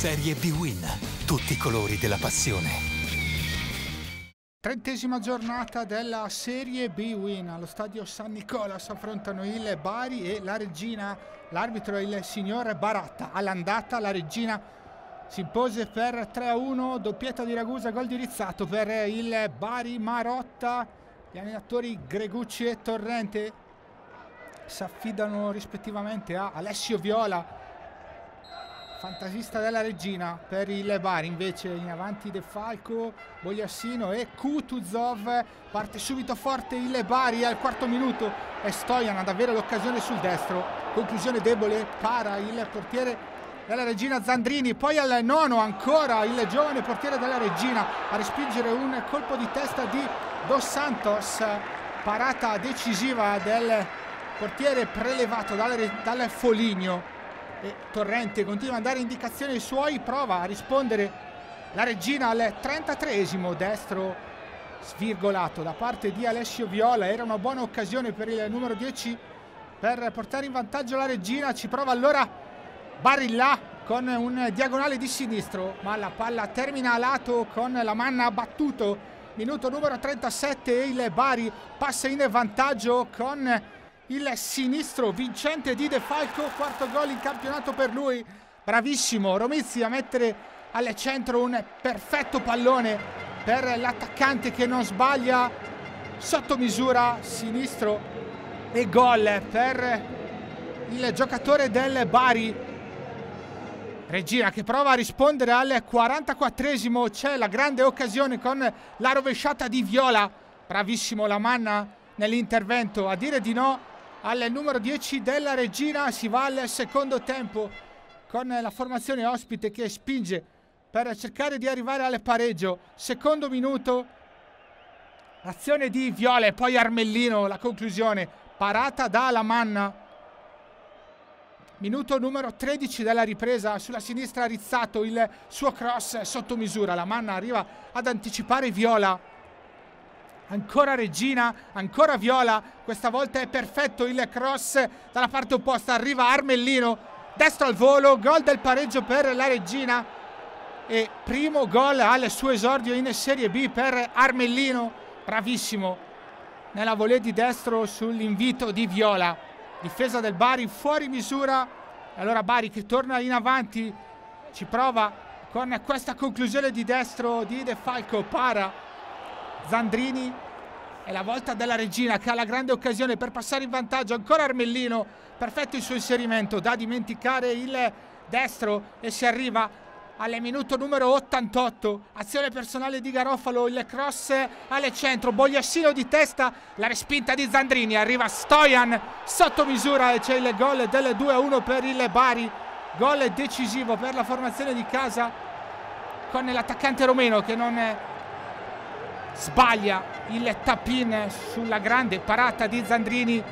Serie B-Win. Tutti i colori della passione. 30ª giornata della Serie B-Win. Allo stadio San Nicola si affrontano il Bari e la Reggina. L'arbitro è il signor Baratta. All'andata la Reggina si impose per 3-1, doppietta di Ragusa, gol di Rizzato per il Bari. Marotta, gli allenatori Gregucci e Torrente si affidano rispettivamente a Alessio Viola, fantasista della Reggina. Per il Bari invece in avanti De Falco, Bogliassino e Kutuzov. Parte subito forte il Bari al quarto minuto e Stojan ad avere l'occasione sul destro. Conclusione debole, para il portiere della Reggina Zandrini. Poi al nono ancora il giovane portiere della Reggina a respingere un colpo di testa di Dos Santos. Parata decisiva del portiere prelevato dal Foligno. E Torrente continua a dare indicazioni ai suoi, prova a rispondere la Reggina al 33esimo, destro svirgolato da parte di Alessio Viola. Era una buona occasione per il numero 10 per portare in vantaggio la Reggina. Ci prova allora Barilla con un diagonale di sinistro, ma la palla termina a lato con la manna battuto. Minuto numero 37 e il Bari passa in vantaggio con il sinistro vincente di De Falco, quarto gol in campionato per lui. Bravissimo Romizzi a mettere al centro un perfetto pallone per l'attaccante che non sbaglia, sotto misura, sinistro, e gol per il giocatore del Bari. Reggina che prova a rispondere al 44esimo, c'è la grande occasione con la rovesciata di Viola. Bravissimo la manna nell'intervento a dire di no al numero 10 della Reggina. Si va al secondo tempo con la formazione ospite che spinge per cercare di arrivare al pareggio. Secondo minuto, azione di Viola e poi Armellino, la conclusione, parata da Lamanna. Minuto numero 13 della ripresa, sulla sinistra Rizzato, il suo cross sotto misura. Lamanna arriva ad anticipare Viola. Ancora Reggina, ancora Viola, questa volta è perfetto il cross dalla parte opposta, arriva Armellino, destro al volo, gol del pareggio per la Reggina e primo gol al suo esordio in Serie B per Armellino. Bravissimo nella volée di destro sull'invito di Viola. Difesa del Bari fuori misura, e allora Bari che torna in avanti, ci prova con questa conclusione di destro di De Falco, para Zandrini. È la volta della Reggina che ha la grande occasione per passare in vantaggio. Ancora Armellino, perfetto il suo inserimento, da dimenticare il destro e si arriva al minuto numero 88. Azione personale di Garofalo, il cross al centro, Bogliassino di testa, la respinta di Zandrini, arriva Stojan sotto misura e c'è il gol del 2-1 per il Bari. Gol decisivo per la formazione di casa con l'attaccante romeno che non sbaglia il tap-in sulla grande parata di Zandrini,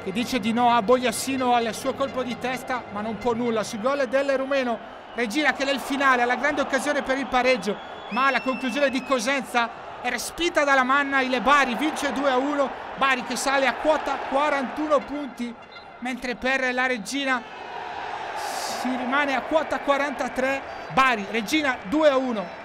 che dice di no a Bogliassino al suo colpo di testa, ma non può nulla sul gol del rumeno. Reggina che nel finale ha la grande occasione per il pareggio, ma la conclusione di Cosenza è respinta dalla manna. Il Bari vince 2-1, Bari che sale a quota 41 punti, mentre per la Reggina si rimane a quota 43. Bari, Reggina 2-1.